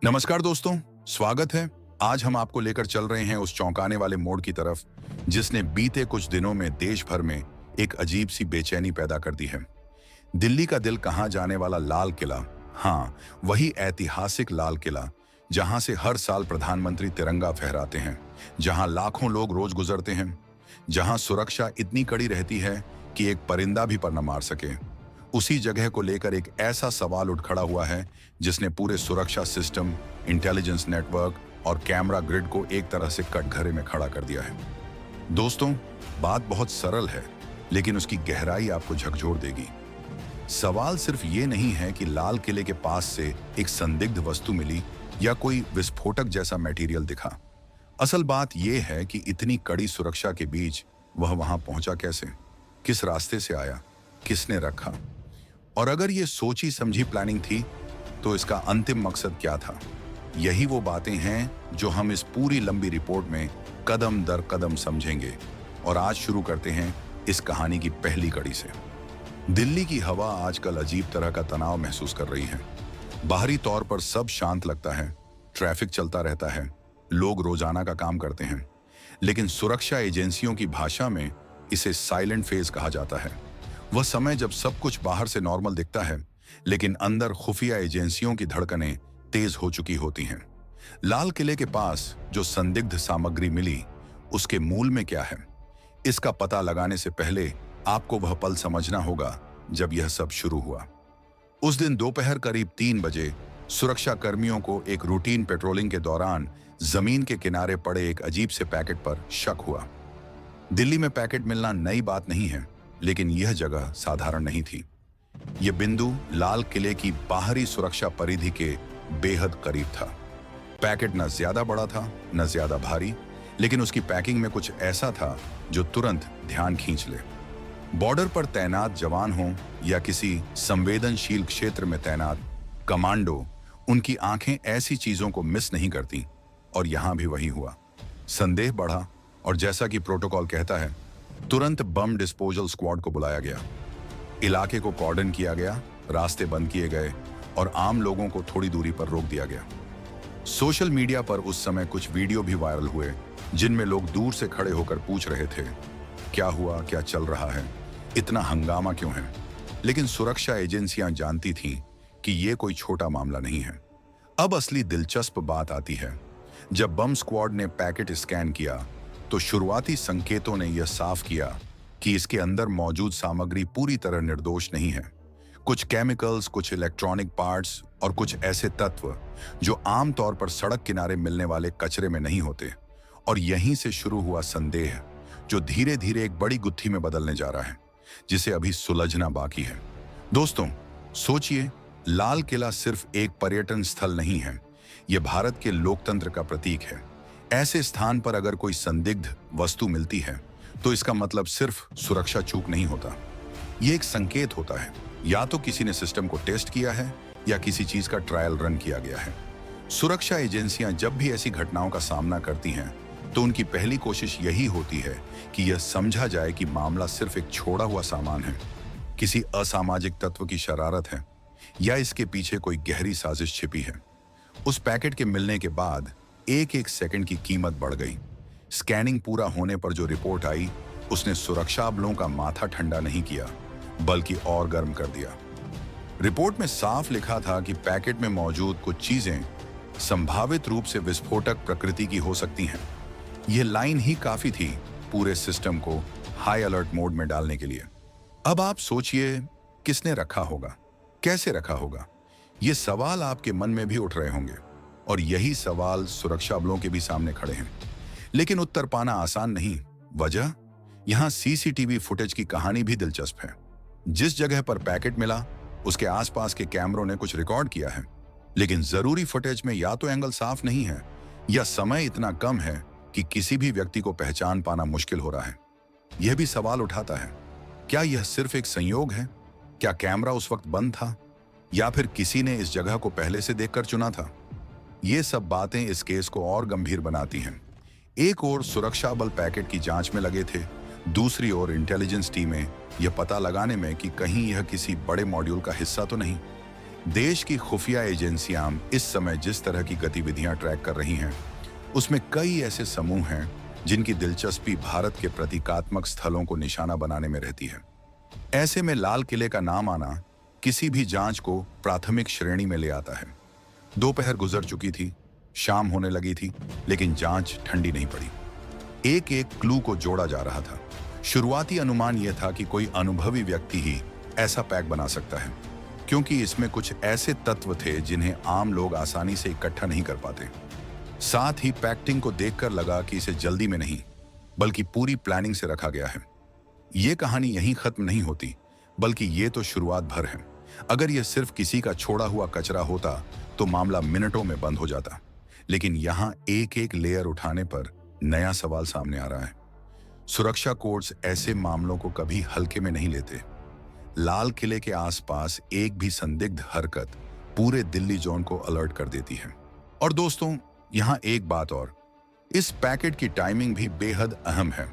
नमस्कार दोस्तों, स्वागत है। आज हम आपको लेकर चल रहे हैं उस चौंकाने वाले मोड़ की तरफ जिसने बीते कुछ दिनों में देश भर में एक अजीब सी बेचैनी पैदा कर दी है। दिल्ली का दिल कहाँ जाने वाला लाल किला, हाँ, वही ऐतिहासिक लाल किला जहां से हर साल प्रधानमंत्री तिरंगा फहराते हैं, जहां लाखों लोग रोज गुजरते हैं, जहां सुरक्षा इतनी कड़ी रहती है कि एक परिंदा भी पर न मार सके। उसी जगह को लेकर एक ऐसा सवाल उठ खड़ा हुआ है जिसने पूरे सुरक्षा सिस्टम, इंटेलिजेंस नेटवर्क और कैमरा ग्रिड को एक तरह से कटघरे में खड़ा कर दिया है। दोस्तों, बात बहुत सरल है लेकिन उसकी गहराई आपको झकझोर देगी। सवाल सिर्फ ये नहीं है कि लाल किले के पास से एक संदिग्ध वस्तु मिली या कोई विस्फोटक जैसा मटेरियल दिखा। असल बात यह है कि इतनी कड़ी सुरक्षा के बीच वह वहां पहुंचा कैसे, किस रास्ते से आया, किसने रखा, और अगर ये सोची समझी प्लानिंग थी तो इसका अंतिम मकसद क्या था। यही वो बातें हैं जो हम इस पूरी लंबी रिपोर्ट में कदम दर कदम समझेंगे। और आज शुरू करते हैं इस कहानी की पहली कड़ी से। दिल्ली की हवा आजकल अजीब तरह का तनाव महसूस कर रही है। बाहरी तौर पर सब शांत लगता है, ट्रैफिक चलता रहता है, लोग रोजाना का काम करते हैं, लेकिन सुरक्षा एजेंसियों की भाषा में इसे साइलेंट फेज कहा जाता है। वह समय जब सब कुछ बाहर से नॉर्मल दिखता है लेकिन अंदर खुफिया एजेंसियों की धड़कनें तेज हो चुकी होती हैं। लाल किले के पास जो संदिग्ध सामग्री मिली, उसके मूल में क्या है, इसका पता लगाने से पहले आपको वह पल समझना होगा जब यह सब शुरू हुआ। उस दिन दोपहर करीब 3 बजे सुरक्षा कर्मियों को एक रूटीन पेट्रोलिंग के दौरान जमीन के किनारे पड़े एक अजीब से पैकेट पर शक हुआ। दिल्ली में पैकेट मिलना नई बात नहीं है, लेकिन यह जगह साधारण नहीं थी। यह बिंदु लाल किले की बाहरी सुरक्षा परिधि के बेहद करीब था। पैकेट न ज्यादा बड़ा था न ज्यादा भारी, लेकिन उसकी पैकिंग में कुछ ऐसा था जो तुरंत ध्यान खींच ले। बॉर्डर पर तैनात जवान हों या किसी संवेदनशील क्षेत्र में तैनात कमांडो, उनकी आंखें ऐसी चीजों को मिस नहीं करती। और यहां भी वही हुआ। संदेह बढ़ा और जैसा कि प्रोटोकॉल कहता है, तुरंत बम डिस्पोजल स्क्वाड को बुलाया गया। इलाके को कॉर्डन किया गया, रास्ते बंद किए गए और आम लोगों को थोड़ी दूरी पर रोक दिया गया। सोशल मीडिया पर उस समय कुछ वीडियो भी वायरल हुए जिनमें लोग दूर से खड़े होकर पूछ रहे थे, क्या हुआ, क्या चल रहा है, इतना हंगामा क्यों है। लेकिन सुरक्षा एजेंसियां जानती थीं कि यह कोई छोटा मामला नहीं है। अब असली दिलचस्प बात आती है। जब बम स्क्वाड ने पैकेट स्कैन किया तो शुरुआती संकेतों ने यह साफ किया कि इसके अंदर मौजूद सामग्री पूरी तरह निर्दोष नहीं है। कुछ केमिकल्स, कुछ इलेक्ट्रॉनिक पार्ट्स और कुछ ऐसे तत्व जो आमतौर पर सड़क किनारे मिलने वाले कचरे में नहीं होते। और यहीं से शुरू हुआ संदेह जो धीरे धीरे एक बड़ी गुत्थी में बदलने जा रहा है, जिसे अभी सुलझना बाकी है। दोस्तों, सोचिए, लाल किला सिर्फ एक पर्यटन स्थल नहीं है, यह भारत के लोकतंत्र का प्रतीक है। ऐसे स्थान पर अगर कोई संदिग्ध वस्तु मिलती है तो इसका मतलब सिर्फ सुरक्षा चूक नहीं होता, यह एक संकेत होता है। या तो किसी ने सिस्टम को टेस्ट किया है या किसी चीज का ट्रायल रन किया गया है। सुरक्षा एजेंसियां जब भी ऐसी घटनाओं का सामना करती हैं तो उनकी पहली कोशिश यही होती है कि यह समझा जाए कि मामला सिर्फ एक छोड़ा हुआ सामान है, किसी असामाजिक तत्व की शरारत है, या इसके पीछे कोई गहरी साजिश छिपी है। उस पैकेट के मिलने के बाद एक एक सेकंड की कीमत बढ़ गई। स्कैनिंग पूरा होने पर जो रिपोर्ट आई, उसने सुरक्षा बलों का माथा ठंडा नहीं किया बल्कि और गर्म कर दिया। रिपोर्ट में साफ लिखा था कि पैकेट में मौजूद कुछ चीजें संभावित रूप से विस्फोटक प्रकृति की हो सकती हैं। यह लाइन ही काफी थी पूरे सिस्टम को हाई अलर्ट मोड में डालने के लिए। अब आप सोचिए, किसने रखा होगा, कैसे रखा होगा। ये सवाल आपके मन में भी उठ रहे होंगे और यही सवाल सुरक्षा बलों के भी सामने खड़े हैं। लेकिन उत्तर पाना आसान नहीं। वजह, यहां सीसीटीवी फुटेज की कहानी भी दिलचस्प है। जिस जगह पर पैकेट मिला उसके आसपास के कैमरों ने कुछ रिकॉर्ड किया है, लेकिन जरूरी फुटेज में या तो एंगल साफ नहीं है या समय इतना कम है कि किसी भी व्यक्ति को पहचान पाना मुश्किल हो रहा है। यह भी सवाल उठाता है, क्या यह सिर्फ एक संयोग है? क्या कैमरा उस वक्त बंद था या फिर किसी ने इस जगह को पहले से देखकर चुना था? ये सब बातें इस केस को और गंभीर बनाती हैं। एक ओर सुरक्षा बल पैकेट की जांच में लगे थे, दूसरी ओर इंटेलिजेंस टीमें यह पता लगाने में कि कहीं यह किसी बड़े मॉड्यूल का हिस्सा तो नहीं। देश की खुफिया एजेंसियां इस समय जिस तरह की गतिविधियां ट्रैक कर रही हैं, उसमें कई ऐसे समूह हैं जिनकी दिलचस्पी भारत के प्रतीकात्मक स्थलों को निशाना बनाने में रहती है। ऐसे में लाल किले का नाम आना किसी भी जांच को प्राथमिक श्रेणी में ले आता है। दोपहर गुजर चुकी थी, शाम होने लगी थी, लेकिन जांच ठंडी नहीं पड़ी। एक एक क्लू को जोड़ा जा रहा था। शुरुआती अनुमान यह था कि कोई अनुभवी व्यक्ति ही ऐसा पैक बना सकता है, क्योंकि इसमें कुछ ऐसे तत्व थे जिन्हें आम लोग आसानी से इकट्ठा नहीं कर पाते। साथ ही पैकेटिंग को देखकर लगा कि इसे जल्दी में नहीं, बल्कि पूरी प्लानिंग से रखा गया है। ये कहानी यहीं खत्म नहीं होती, बल्कि ये तो शुरुआत भर है। अगर यह सिर्फ किसी का छोड़ा हुआ कचरा होता तो मामला मिनटों में बंद हो जाता, लेकिन यहां एक एक लेयर उठाने पर नया सवाल सामने आ रहा है। सुरक्षा कोर्ट्स ऐसे मामलों को कभी हल्के में नहीं लेते। लाल किले के आसपास एक भी संदिग्ध हरकत पूरे दिल्ली जोन को अलर्ट कर देती है। और दोस्तों, यहां एक बात और, इस पैकेट की टाइमिंग भी बेहद अहम है।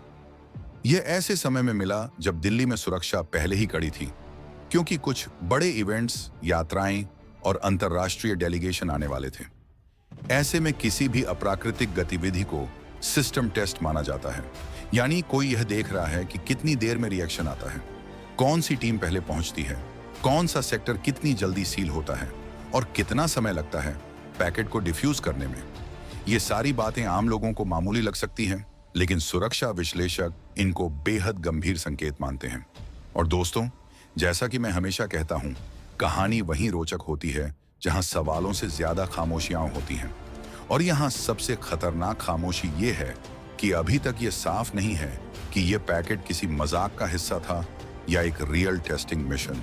यह ऐसे समय में मिला जब दिल्ली में सुरक्षा पहले ही कड़ी थी, क्योंकि कुछ बड़े इवेंट्स, यात्राएं और अंतर्राष्ट्रीय डेलीगेशन आने वाले थे। ऐसे में किसी भी अप्राकृतिक गतिविधि को सिस्टम टेस्ट माना जाता है, यानी कोई यह देख रहा है कि कितनी देर में रिएक्शन आता है, कौन सी टीम पहले पहुंचती है, कौन सा सेक्टर कितनी जल्दी सील होता है और कितना समय लगता है पैकेट को डिफ्यूज करने में। ये सारी बातें आम लोगों को मामूली लग सकती हैं, लेकिन सुरक्षा विश्लेषक इनको बेहद गंभीर संकेत मानते हैं। और दोस्तों, जैसा कि मैं हमेशा कहता हूं, कहानी वहीं रोचक होती है जहां सवालों से ज्यादा खामोशियां होती हैं। और यहां सबसे खतरनाक खामोशी ये है कि अभी तक ये साफ नहीं है कि ये पैकेट किसी मजाक का हिस्सा था या एक रियल टेस्टिंग मिशन।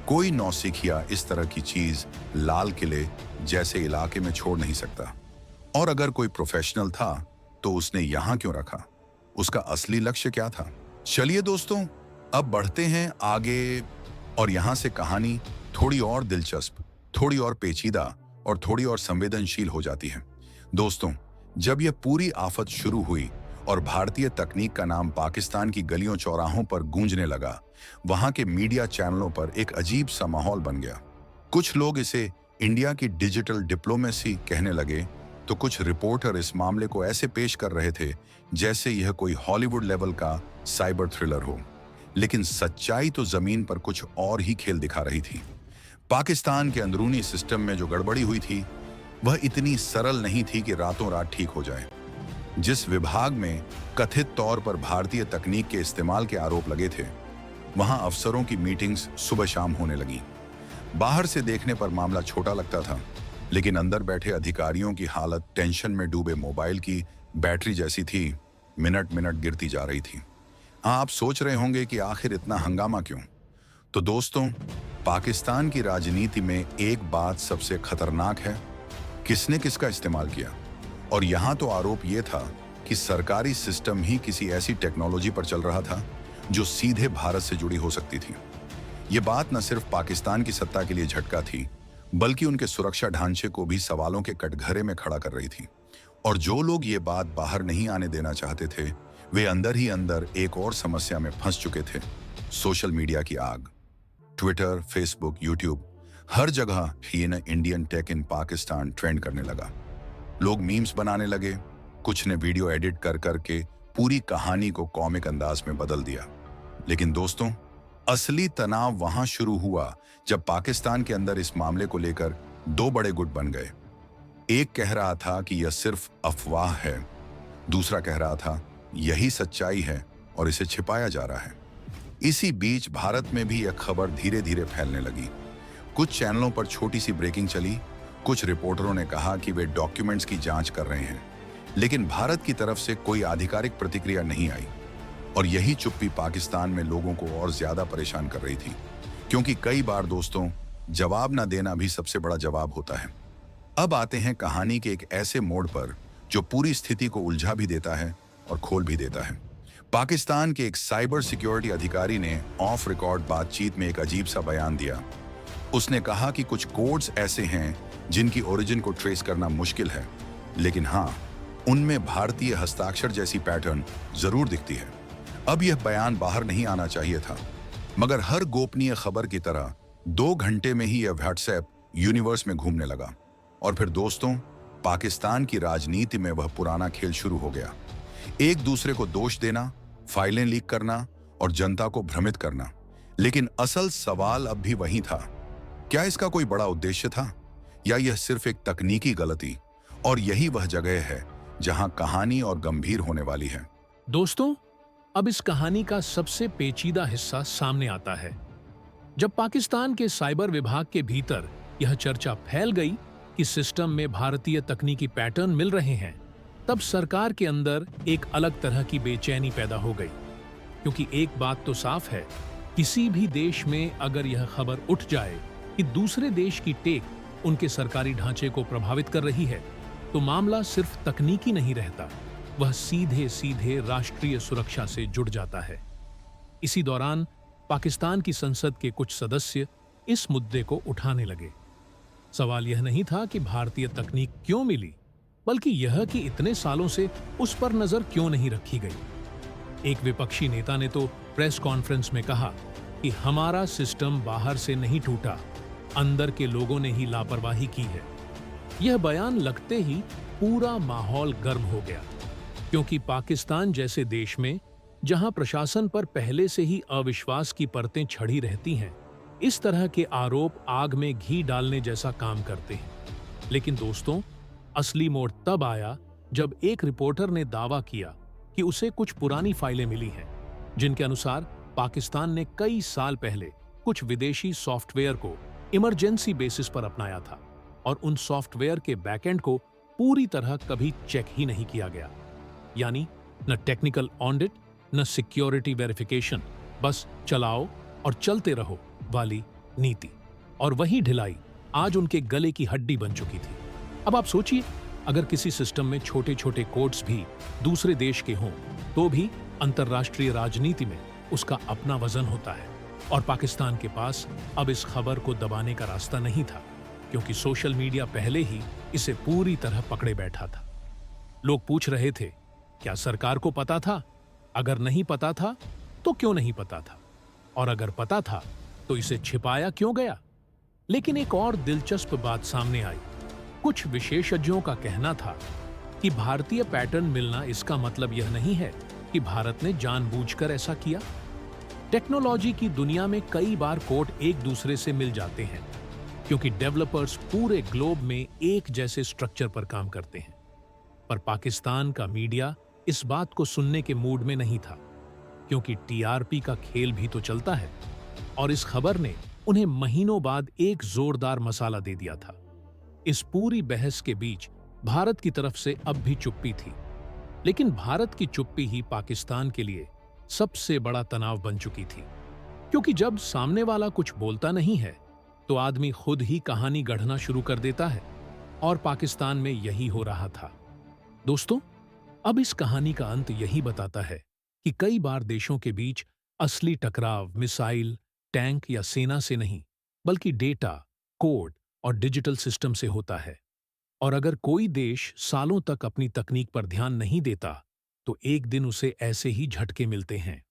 कोई नौसिखिया इस तरह की चीज लाल किले जैसे इलाके में छोड़ नहीं सकता। और अगर कोई प्रोफेशनल था तो उसने यहां क्यों रखा? उसका असली लक्ष्य क्या था? चलिए दोस्तों, अब बढ़ते हैं आगे, और यहां से कहानी थोड़ी और दिलचस्प, थोड़ी और पेचीदा और थोड़ी और संवेदनशील हो जाती है। दोस्तों, जब यह पूरी आफत शुरू हुई और भारतीय तकनीक का नाम पाकिस्तान की गलियों चौराहों पर गूंजने लगा, वहां के मीडिया चैनलों पर एक अजीब सा माहौल बन गया। कुछ लोग इसे इंडिया की डिजिटल डिप्लोमेसी कहने लगे, तो कुछ रिपोर्टर इस मामले को ऐसे पेश कर रहे थे जैसे यह कोई हॉलीवुड लेवल का साइबर थ्रिलर हो। लेकिन सच्चाई तो जमीन पर कुछ और ही खेल दिखा रही थी। पाकिस्तान के अंदरूनी सिस्टम में जो गड़बड़ी हुई थी, वह इतनी सरल नहीं थी कि रातों रात ठीक हो जाए। जिस विभाग में कथित तौर पर भारतीय तकनीक के इस्तेमाल के आरोप लगे थे, वहां अफसरों की मीटिंग्स सुबह शाम होने लगी। बाहर से देखने पर मामला छोटा लगता था, लेकिन अंदर बैठे अधिकारियों की हालत टेंशन में डूबे मोबाइल की बैटरी जैसी थी, मिनट मिनट गिरती जा रही थी। आप सोच रहे होंगे कि आखिर इतना हंगामा क्यों? तो दोस्तों, पाकिस्तान की राजनीति में एक बात सबसे खतरनाक है, किसने किसका इस्तेमाल किया। और यहां तो आरोप यह था कि सरकारी सिस्टम ही किसी ऐसी टेक्नोलॉजी पर चल रहा था जो सीधे भारत से जुड़ी हो सकती थी। ये बात न सिर्फ पाकिस्तान की सत्ता के लिए झटका थी, बल्कि उनके सुरक्षा ढांचे को भी सवालों के कटघरे में खड़ा कर रही थी। और जो लोग ये बात बाहर नहीं आने देना चाहते थे, वे अंदर ही अंदर एक और समस्या में फंस चुके थे, सोशल मीडिया की आग। ट्विटर, फेसबुक, यूट्यूब, हर जगह ही न इंडियन टेक इन पाकिस्तान ट्रेंड करने लगा। लोग मीम्स बनाने लगे, कुछ ने वीडियो एडिट कर करके पूरी कहानी को कॉमिक अंदाज में बदल दिया। लेकिन दोस्तों, असली तनाव वहां शुरू हुआ जब पाकिस्तान के अंदर इस मामले को लेकर दो बड़े गुट बन गए। एक कह रहा था कि यह सिर्फ अफवाह है, दूसरा कह रहा था यही सच्चाई है और इसे छिपाया जा रहा है। इसी बीच भारत में भी यह खबर धीरे धीरे फैलने लगी। कुछ चैनलों पर छोटी सी ब्रेकिंग चली, कुछ रिपोर्टरों ने कहा कि वे डॉक्यूमेंट्स की जांच कर रहे हैं, लेकिन भारत की तरफ से कोई आधिकारिक प्रतिक्रिया नहीं आई। और यही चुप्पी पाकिस्तान में लोगों को और ज्यादा परेशान कर रही थी, क्योंकि कई बार दोस्तों, जवाब न देना भी सबसे बड़ा जवाब होता है। अब आते हैं कहानी के एक ऐसे मोड़ पर जो पूरी स्थिति को उलझा भी देता है और खोल भी देता है। पाकिस्तान के एक साइबर सिक्योरिटी अधिकारी ने ऑफ रिकॉर्ड बातचीत में एक अजीब सा बयान दिया। उसने कहा कि कुछ कोड्स ऐसे हैं जिनकी ओरिजिन को ट्रेस करना मुश्किल है, लेकिन हाँ, उनमें भारतीय हस्ताक्षर जैसी पैटर्न जरूर दिखती है। अब यह बयान बाहर नहीं आना चाहिए था, मगर हर गोपनीय खबर की तरह 2 घंटे में ही यह व्हाट्सएप यूनिवर्स में घूमने लगा। और फिर दोस्तों, पाकिस्तान की राजनीति में वह पुराना खेल शुरू हो गया। एक दूसरे को दोष देना, फाइलें लीक करना और जनता को भ्रमित करना। लेकिन असल सवाल अब भी वही था, क्या इसका कोई बड़ा उद्देश्य था या यह सिर्फ एक तकनीकी गलती? और यही वह जगह है जहां कहानी और गंभीर होने वाली है। दोस्तों, अब इस कहानी का सबसे पेचीदा हिस्सा सामने आता है। जब पाकिस्तान के साइबर विभाग के भीतर यह चर्चा फैल गई कि सिस्टम में भारतीय तकनीकी पैटर्न मिल रहे हैं, तब सरकार के अंदर एक अलग तरह की बेचैनी पैदा हो गई। क्योंकि एक बात तो साफ है, किसी भी देश में अगर यह खबर उठ जाए कि दूसरे देश की टेक उनके सरकारी ढांचे को प्रभावित कर रही है, तो मामला सिर्फ तकनीकी नहीं रहता, वह सीधे सीधे राष्ट्रीय सुरक्षा से जुड़ जाता है। इसी दौरान पाकिस्तान की संसद के कुछ सदस्य इस मुद्दे को उठाने लगे। सवाल यह नहीं था कि भारतीय तकनीक क्यों मिली, बल्कि यह कि इतने सालों से उस पर नजर क्यों नहीं रखी गई। एक विपक्षी नेता ने तो प्रेस कॉन्फ्रेंस में कहा कि हमारा सिस्टम बाहर से नहीं टूटा, अंदर के लोगों ने ही लापरवाही की है। यह बयान लगते ही पूरा माहौल गर्म हो गया, क्योंकि पाकिस्तान जैसे देश में जहां प्रशासन पर पहले से ही अविश्वास की परतें छड़ी रहती हैं, इस तरह के आरोप आग में घी डालने जैसा काम करते हैं। लेकिन दोस्तों, असली मोड़ तब आया जब एक रिपोर्टर ने दावा किया कि उसे कुछ पुरानी फाइलें मिली हैं, जिनके अनुसार पाकिस्तान ने कई साल पहले कुछ विदेशी सॉफ्टवेयर को इमरजेंसी बेसिस पर अपनाया था और उन सॉफ्टवेयर के बैकएंड को पूरी तरह कभी चेक ही नहीं किया गया। यानी न टेक्निकल ऑडिट, न सिक्योरिटी वेरिफिकेशन, बस चलाओ और चलते रहो वाली नीति। और वही ढिलाई आज उनके गले की हड्डी बन चुकी थी। अब आप सोचिए, अगर किसी सिस्टम में छोटे छोटे कोड्स भी दूसरे देश के हों, तो भी अंतर्राष्ट्रीय राजनीति में उसका अपना वजन होता है। और पाकिस्तान के पास अब इस खबर को दबाने का रास्ता नहीं था, क्योंकि सोशल मीडिया पहले ही इसे पूरी तरह पकड़े बैठा था। लोग पूछ रहे थे, क्या सरकार को पता था? अगर नहीं पता था तो क्यों नहीं पता था? और अगर पता था तो इसे छिपाया क्यों गया? लेकिन एक और दिलचस्प बात सामने आई। कुछ विशेषज्ञों का कहना था कि भारतीय पैटर्न मिलना इसका मतलब यह नहीं है कि भारत ने जानबूझकर ऐसा किया। टेक्नोलॉजी की दुनिया में कई बार कोड एक दूसरे से मिल जाते हैं, क्योंकि डेवलपर्स पूरे ग्लोब में एक जैसे स्ट्रक्चर पर काम करते हैं। पर पाकिस्तान का मीडिया इस बात को सुनने के मूड में नहीं था, क्योंकि टीआरपी का खेल भी तो चलता है। और इस खबर ने उन्हें महीनों बाद एक जोरदार मसाला दे दिया था। इस पूरी बहस के बीच भारत की तरफ से अब भी चुप्पी थी, लेकिन भारत की चुप्पी ही पाकिस्तान के लिए सबसे बड़ा तनाव बन चुकी थी। क्योंकि जब सामने वाला कुछ बोलता नहीं है, तो आदमी खुद ही कहानी गढ़ना शुरू कर देता है, और पाकिस्तान में यही हो रहा था। दोस्तों, अब इस कहानी का अंत यही बताता है कि कई बार देशों के बीच असली टकराव मिसाइल, टैंक या सेना से नहीं, बल्कि डेटा, कोड और डिजिटल सिस्टम से होता है। और अगर कोई देश सालों तक अपनी तकनीक पर ध्यान नहीं देता, तो एक दिन उसे ऐसे ही झटके मिलते हैं।